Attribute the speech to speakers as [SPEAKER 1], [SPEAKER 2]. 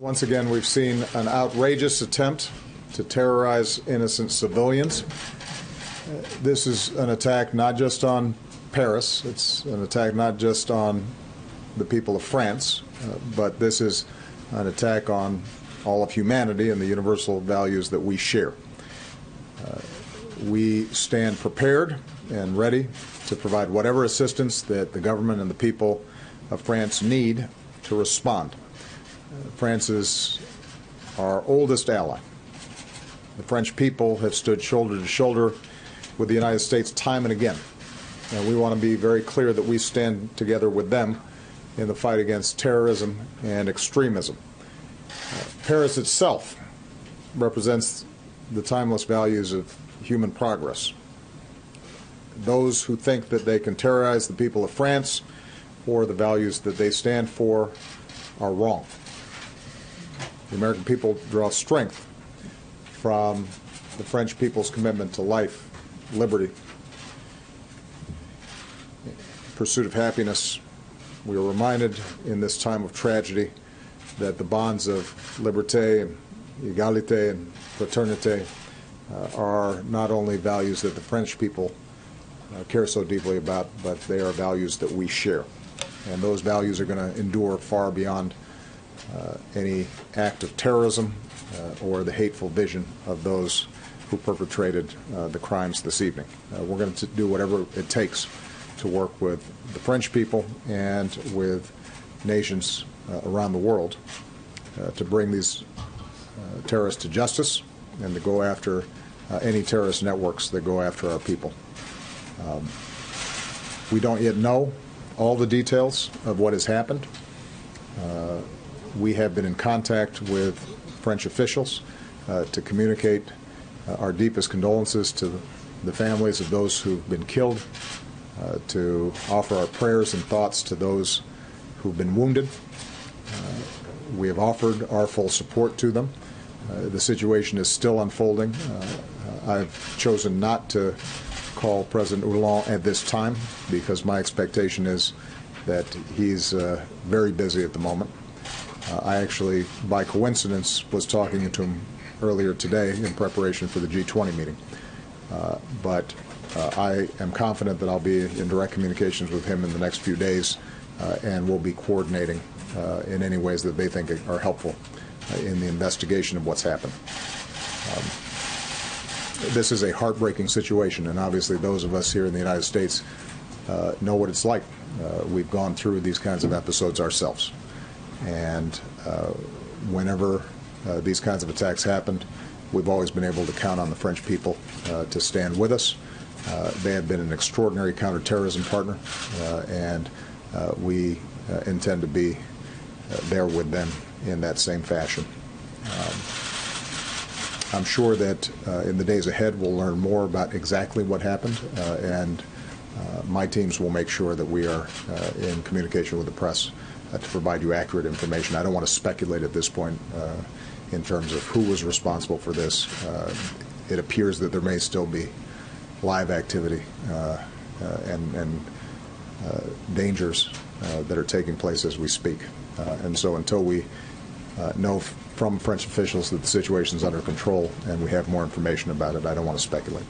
[SPEAKER 1] Once again, we've seen an outrageous attempt to terrorize innocent civilians. This is an attack not just on Paris, it's an attack not just on the people of France, but this is an attack on all of humanity and the universal values that we share. We stand prepared and ready to provide whatever assistance that the government and the people of France need to respond. France is our oldest ally. The French people have stood shoulder to shoulder with the United States time and again. And we want to be very clear that we stand together with them in the fight against terrorism and extremism. Paris itself represents the timeless values of human progress. Those who think that they can terrorize the people of France or the values that they stand for are wrong. The American people draw strength from the French people's commitment to life, liberty, pursuit of happiness. We are reminded in this time of tragedy that the bonds of liberté and égalité and fraternité are not only values that the French people care so deeply about, but they are values that we share. And those values are going to endure far beyond any act of terrorism or the hateful vision of those who perpetrated the crimes this evening. We're going to do whatever it takes to work with the French people and with nations around the world to bring these terrorists to justice and to go after any terrorist networks that go after our people. We don't yet know all the details of what has happened. We have been in contact with French officials to communicate our deepest condolences to the families of those who've been killed, to offer our prayers and thoughts to those who've been wounded. We have offered our full support to them. The situation is still unfolding. I've chosen not to call President Hollande at this time because my expectation is that he's very busy at the moment. I actually, by coincidence, was talking to him earlier today in preparation for the G20 meeting. But I am confident that I'll be in direct communications with him in the next few days, and we'll be coordinating in any ways that they think are helpful in the investigation of what's happened. This is a heartbreaking situation, and obviously those of us here in the United States know what it's like. We've gone through these kinds of episodes ourselves. And whenever these kinds of attacks happened, we've always been able to count on the French people to stand with us. They have been an extraordinary counterterrorism partner, and we intend to be there with them in that same fashion. I'm sure that in the days ahead we'll learn more about exactly what happened, and my teams will make sure that we are in communication with the press to provide you accurate information. I don't want to speculate at this point in terms of who was responsible for this. It appears that there may still be live activity and dangers that are taking place as we speak. And so until we know from French officials that the situation is under control and we have more information about it, I don't want to speculate.